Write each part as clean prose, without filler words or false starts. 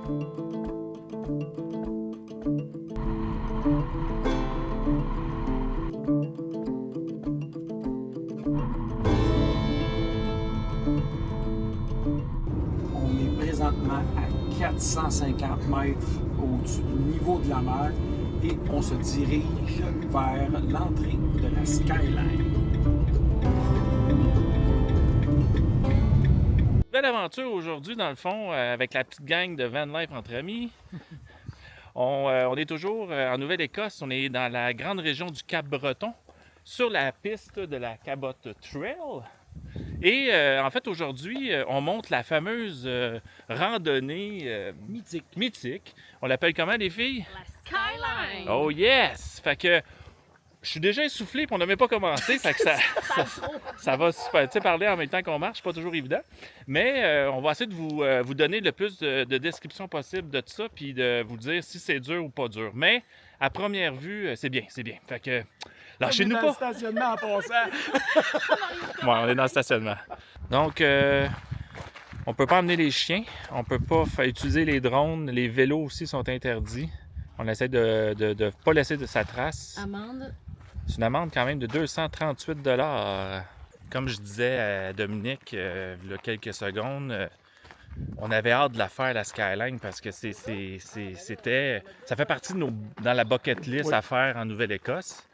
On est présentement à 450 mètres au-dessus du niveau de la mer et on se dirige vers l'entrée de la Skyline. Belle aventure aujourd'hui, dans le fond, avec la petite gang de van life entre amis. On est toujours en Nouvelle-Écosse, on est dans la grande région du Cap-Breton, sur la piste de la Cabot Trail. Et en fait, aujourd'hui, on monte la fameuse randonnée mythique. On l'appelle comment, les filles? La Skyline! Oh yes! Fait que je suis déjà essoufflé puis on n'a même pas commencé. Fait que ça va super. Tu sais, parler en même temps qu'on marche, c'est pas toujours évident. Mais on va essayer de vous donner le plus de description possible de tout ça puis de vous dire si c'est dur ou pas dur. Mais à première vue, c'est bien, c'est bien. Fait que lâchez-nous pas! On est dans le stationnement en passant. Ouais, on est dans le stationnement. Donc, on peut pas emmener les chiens, on peut pas utiliser les drones, les vélos aussi sont interdits. On essaie de ne pas laisser de sa trace. Amende. C'est une amende quand même de 238 $. Comme je disais à Dominique il y a quelques secondes, on avait hâte de la faire, la Skyline, parce que c'était... Ça fait partie de dans la bucket list à faire en Nouvelle-Écosse.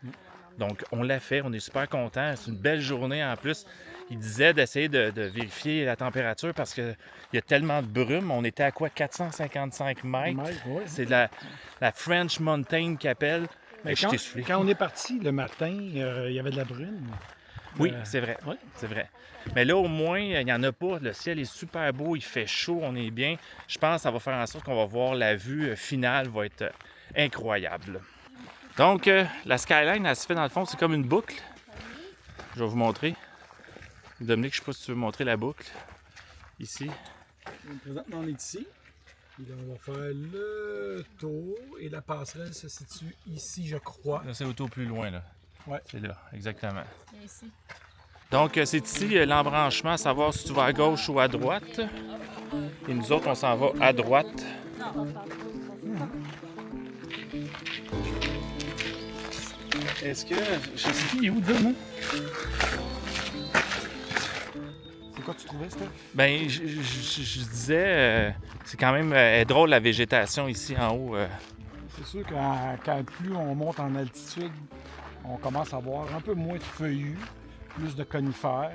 Donc, on l'a fait, on est super contents. C'est une belle journée en plus. Il disait d'essayer de vérifier la température parce qu'il y a tellement de brume. On était à quoi? 455 mètres. C'est la French Mountain qu'ils appellent. Mais quand on est parti le matin, il y avait de la brume. Oui, c'est vrai. Ouais. C'est vrai. Mais là, au moins, il n'y en a pas. Le ciel est super beau, il fait chaud, on est bien. Je pense que ça va faire en sorte qu'on va voir la vue finale va être incroyable. Donc, la Skyline, elle se fait dans le fond, c'est comme une boucle. Je vais vous montrer. Dominique, je ne sais pas si tu veux montrer la boucle. Ici. Présentement, on est ici. Puis là, on va faire le tour et la passerelle se situe ici, je crois. Là, c'est au plus loin, là. Ouais. C'est là, exactement. Ici. Donc, c'est ici l'embranchement, à savoir si tu vas à gauche ou à droite. Et nous autres, on s'en va à droite. Est-ce que... Je sais plus, il est où, là, C'est quoi tu trouvais, Steph? Ben, je disais, c'est quand même drôle la végétation ici en haut. C'est sûr que quand plus on monte en altitude, on commence à voir un peu moins de feuillus, plus de conifères.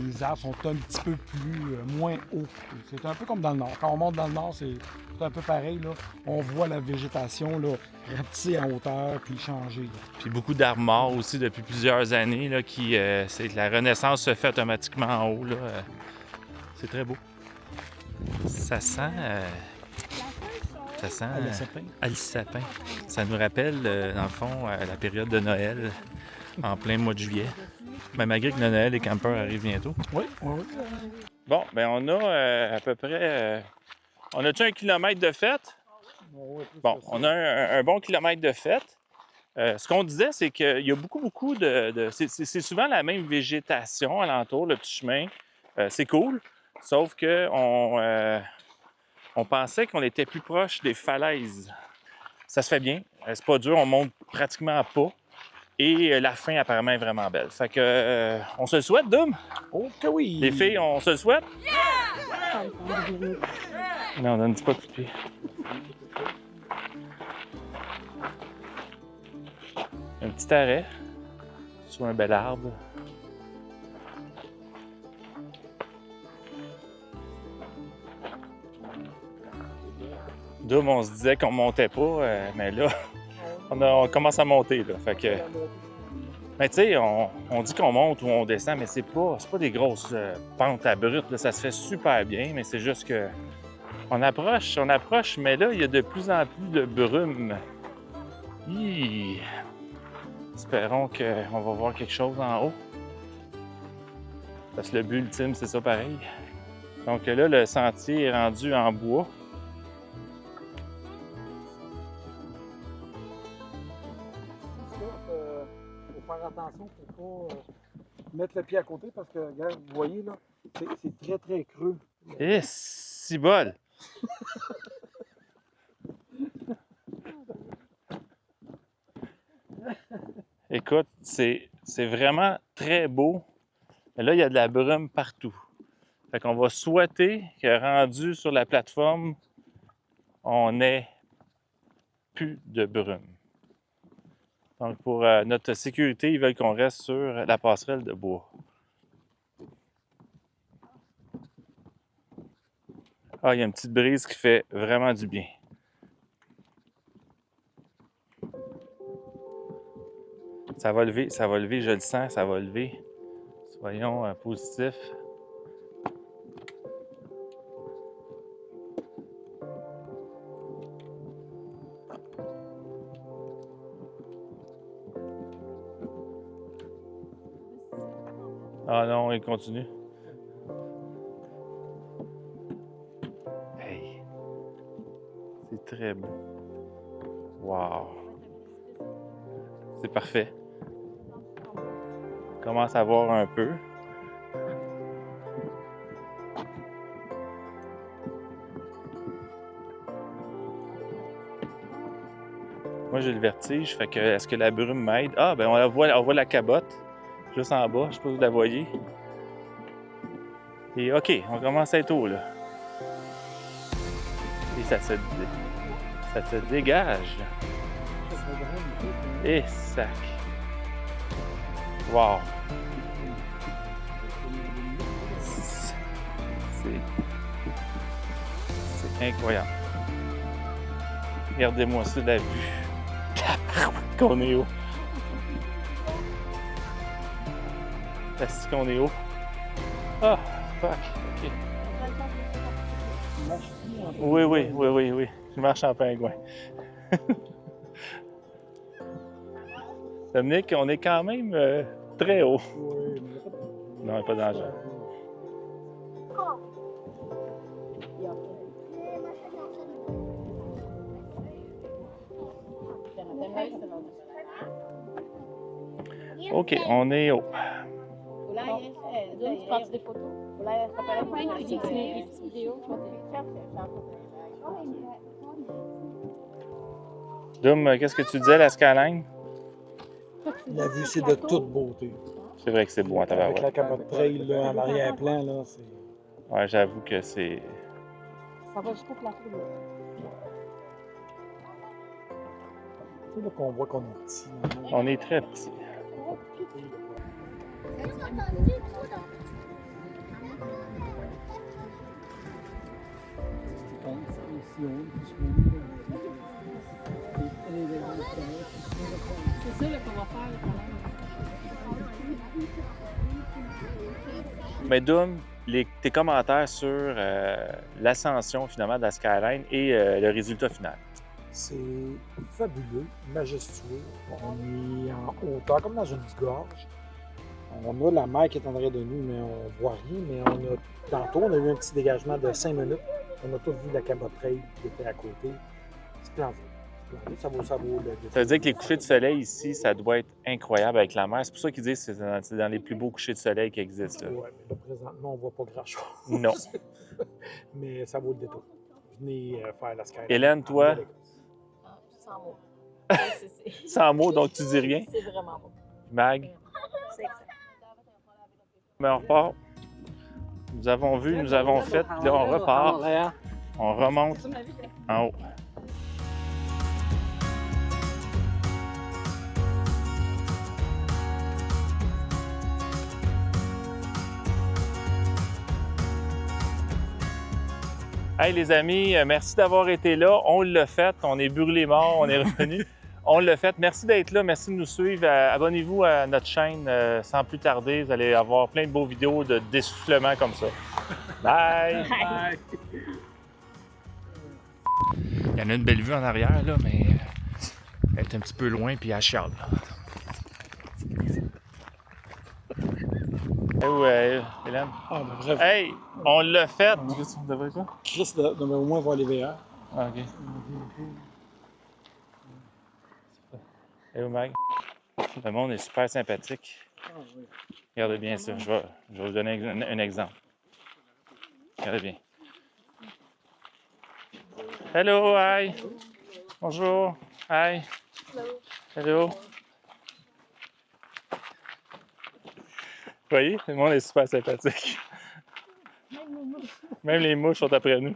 Les arbres sont un petit peu moins hauts. C'est un peu comme dans le nord. Quand on monte dans le nord, c'est un peu pareil. Là. On voit la végétation là, rapetisser en hauteur puis changer. Là. Puis beaucoup d'arbres morts aussi depuis plusieurs années, là, c'est que la renaissance se fait automatiquement en haut. Là. C'est très beau. Ça sent... Le sapin. le sapin. Ça nous rappelle, dans le fond, la période de Noël, en plein mois de juillet. Ben, malgré que le Noël et campeurs arrivent bientôt. Oui, oui, oui. Bon, ben on a à peu près... on a-tu 1 kilomètre de fête? Bon, on a un bon kilomètre de fête. Ce qu'on disait, c'est qu'il y a beaucoup de... C'est souvent la même végétation alentour, le petit chemin. C'est cool, sauf que on pensait qu'on était plus proche des falaises. Ça se fait bien, c'est pas dur, on monte pratiquement pas. Et la fin, apparemment, est vraiment belle. Fait que, on se le souhaite, Dom? Oh que oui! Les filles, on se le souhaite? Non, on donne pas de pied. Un petit arrêt sur un bel arbre. Dom, on se disait qu'on montait pas, mais là, on commence à monter. Là, fait que... Mais tu sais, on dit qu'on monte ou on descend, mais c'est pas des grosses pentes abruptes. Là, ça se fait super bien, mais c'est juste que on approche, mais là, il y a de plus en plus de brume. Espérons qu'on va voir quelque chose en haut. Parce que le but ultime, c'est ça pareil. Donc là, le sentier est rendu en bois. Faire attention pour pas mettre le pied à côté parce que, regarde, vous voyez là, c'est très très creux. Et si bol! Écoute, c'est vraiment très beau. Mais là, il y a de la brume partout. Fait qu'on va souhaiter que rendu sur la plateforme, on n'ait plus de brume. Donc, pour notre sécurité, ils veulent qu'on reste sur la passerelle de bois. Ah, il y a une petite brise qui fait vraiment du bien. Ça va lever, je le sens, ça va lever. Soyons positifs. Ah non, il continue. Hey, c'est très beau. Wow. C'est parfait. On commence à voir un peu. Moi, j'ai le vertige, fait que est-ce que la brume m'aide? Ah, ben on voit la cabotte, juste en bas, je sais pas si vous la voyez. Et OK, on commence à être haut, là. Et ça se dégage. Et sac. Wow. C'est incroyable. Regardez-moi ça, la vue. Qu'on est haut. Est-ce qu'on est haut? Ah, fuck, OK. Oui. Je marche en pingouin. Dominique, on est quand même très haut. Non, pas de danger. OK, on est haut. Tu prends des photos? Dom, qu'est-ce que tu disais, la skyline? La vue, c'est de toute beauté. C'est vrai que c'est beau en Avec tabarouette. la capote trail là, en arrière-plan, là, c'est... Ouais, j'avoue que c'est... Ça va jusqu'au plafond. C'est là qu'on voit qu'on est petit. On est très petit. C'est ça qu'on va faire. Mais Dom, tes commentaires sur l'ascension finalement de la skyline et le résultat final. C'est fabuleux, majestueux. On est en hauteur, comme dans une gorge. On a la mer qui est en arrière de nous, mais on voit rien. Mais tantôt, on a eu un petit dégagement de 5 minutes. On a tous vu la cabote trail qui était à côté. Splendide. Ça vaut Ça veut dire que les couchers de soleil ici, ça doit être incroyable avec la mer. C'est pour ça qu'ils disent que c'est dans les plus beaux couchers de soleil qui existent. Oui, mais là, présentement, on ne voit pas grand-chose. Non. Mais ça vaut le détour. Venez faire la skyline. Hélène, toi? Sans mots. Sans mots, donc tu dis rien? C'est vraiment beau. Mag? C'est excellent. Mais on repart. Nous avons vu, nous avons fait, puis là, on repart. On remonte en haut. Hey les amis, merci d'avoir été là. On l'a fait, on est brûlés morts, on est revenus. On l'a fait. Merci d'être là, merci de nous suivre. Abonnez-vous à notre chaîne sans plus tarder. Vous allez avoir plein de beaux vidéos de d'essoufflement comme ça. Bye! Bye. Il y en a une belle vue en arrière, là, mais elle est un petit peu loin puis elle chiale. Hey, ouais, Hélène. Ah, ben bref. Hey, on l'a fait. Qu'est-ce que tu devrais quoi? Chris, mais au moins voir les VR. Ah, ok. Hey, Mag. Le monde est super sympathique. Regardez bien ça. Je vais vous donner un exemple. Regardez bien. Hello, hi. Bonjour. Hi. Hello. Vous voyez, le monde est super sympathique. Même les mouches sont après nous.